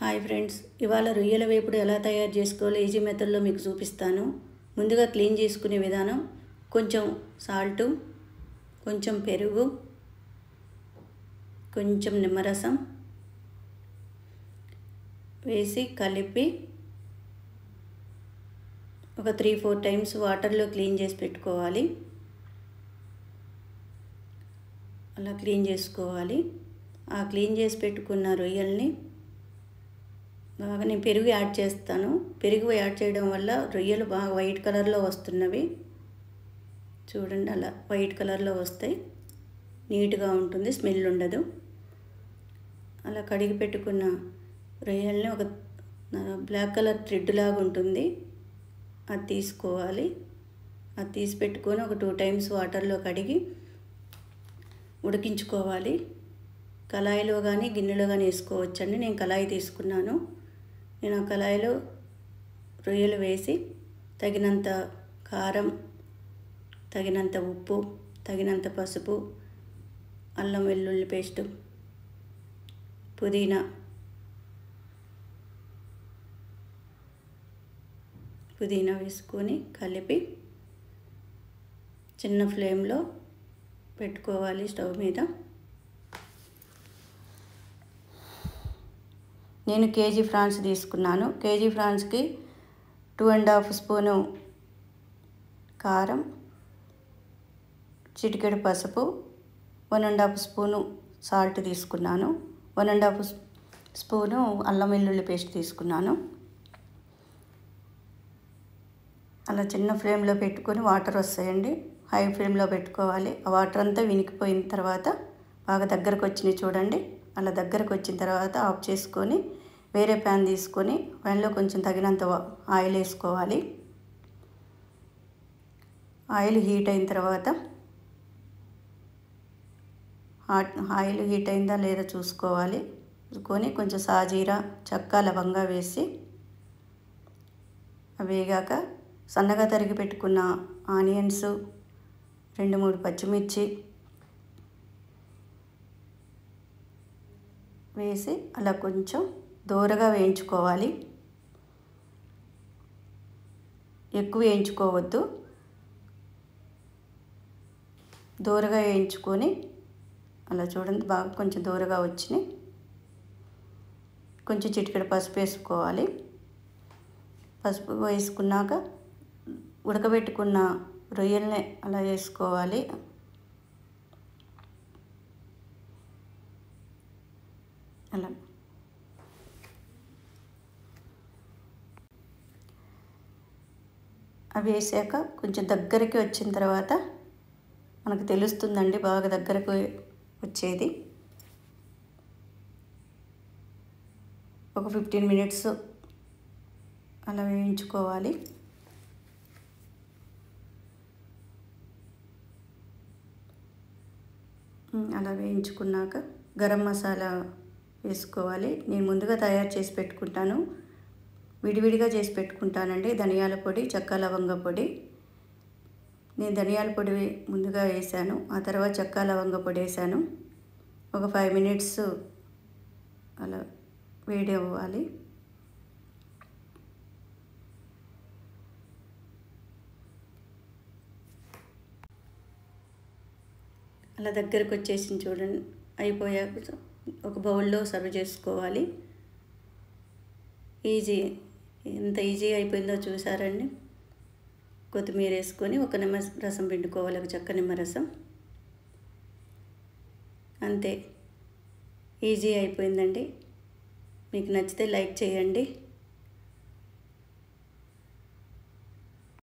Hi friends, ఇవాళ రొయ్యల వేపుడు ఎలా తయారు చేసుకోవాలో ఈజీ మెథడ్లో మీకు చూపిస్తాను. ముందుగా క్లీన్ చేసుకునే విధానం: కొంచెం సాల్టు, కొంచెం పెరుగు, కొంచెం నిమ్మరసం వేసి కలిపి ఒక 3-4 టైమ్స్ వాటర్లో క్లీన్ చేసి పెట్టుకోవాలి. అలా క్లీన్ చేసుకోవాలి. ఆ క్లీన్ చేసి పెట్టుకున్న రొయ్యల్ని బాగా నేను పెరుగు యాడ్ చేస్తాను. పెరుగు యాడ్ చేయడం వల్ల రొయ్యలు బాగా వైట్ కలర్లో వస్తున్నవి. చూడండి, అలా వైట్ కలర్లో వస్తాయి. నీట్గా ఉంటుంది, స్మెల్ ఉండదు. అలా కడిగి పెట్టుకున్న రొయ్యల్ని ఒక బ్లాక్ కలర్ థ్రెడ్ లాగా ఉంటుంది, అది తీసుకోవాలి. అది తీసి పెట్టుకొని ఒక 2 టైమ్స్ వాటర్లో కడిగి ఉడికించుకోవాలి. కళాయిలో కానీ గిన్నెలో కానీ వేసుకోవచ్చండి. నేను కళాయి తీసుకున్నాను. నేను ఆ కళాయిలో రొయ్యలు వేసి తగినంత కారం, తగినంత ఉప్పు, తగినంత పసుపు, అల్లం వెల్లుల్లి పేస్టు, పుదీనా వేసుకొని కలిపి చిన్న ఫ్లేమ్లో పెట్టుకోవాలి స్టవ్ మీద. నేను కేజీ ఫ్రాన్స్ తీసుకున్నాను. కేజీ ఫ్రాన్స్కి 2.5 స్పూను కారం, చిటికెడు పసుపు, 1.5 స్పూను సాల్ట్ తీసుకున్నాను. 1.5 స్పూను అల్లం వెల్లుల్లి పేస్ట్ తీసుకున్నాను. అలా చిన్న ఫ్లేమ్లో పెట్టుకొని వాటర్ వస్తాయండి, హై ఫ్లేమ్లో పెట్టుకోవాలి. ఆ వాటర్ అంతా వినికిపోయిన తర్వాత బాగా దగ్గరకు వచ్చినాయి చూడండి. అలా దగ్గరకు వచ్చిన తర్వాత ఆఫ్ చేసుకొని వేరే ప్యాన్ తీసుకొని ప్యాన్లో కొంచెం తగినంత ఆయిల్ వేసుకోవాలి. ఆయిల్ హీట్ అయిన తర్వాత ఆయిల్ హీట్ అయిందా లేదా చూసుకోవాలి. చూసుకొని కొంచెం సాజీరా, చెక్క, లవంగా వేసి వేగాక సన్నగా తరిగి పెట్టుకున్న ఆనియన్స్, 2-3 పచ్చిమిర్చి వేసి అలా కొంచెం దూరగా వేయించుకోవాలి. ఎక్కువ వేయించుకోవద్దు, దూరగా వేయించుకొని అలా చూడండి బాగా కొంచెం దూరగా వచ్చినాయి. కొంచెం చిటికెడు పసుపు వేసుకోవాలి. పసుపు వేసుకున్నాక ఉడకబెట్టుకున్న రొయ్యల్ని అలా వేసుకోవాలి. అలా అవి వేసాక కొంచెం దగ్గరికి వచ్చిన తర్వాత మనకు తెలుస్తుందండి, బాగా దగ్గరకు వచ్చేది. ఒక 15 మినిట్స్ అలా వేయించుకోవాలి. అలా వేయించుకున్నాక గరం మసాలా వేసుకోవాలి. నేను ముందుగా తయారు చేసి పెట్టుకుంటాను, విడివిడిగా చేసి పెట్టుకుంటానండి. ధనియాల పొడి, చెక్క, లవంగ పొడి. నేను ధనియాల పొడి ముందుగా వేసాను, ఆ తర్వాత చెక్క, లవంగ పొడి వేసాను. ఒక 5 మినిట్స్ అలా వేడి అవ్వాలి. అలా దగ్గరకు వచ్చేసి చూడండి, అయిపోయాక ఒక బౌల్లో సర్వ్ చేసుకోవాలి. ఎంత ఈజీ అయిపోయిందో చూసారండి. కొత్తిమీర వేసుకొని ఒక నిమ్మరసం పిండుకోవాలి, ఒక చెక్క నిమ్మరసం. అంతే, ఈజీ అయిపోయిందండి. మీకు నచ్చితే లైక్ చేయండి.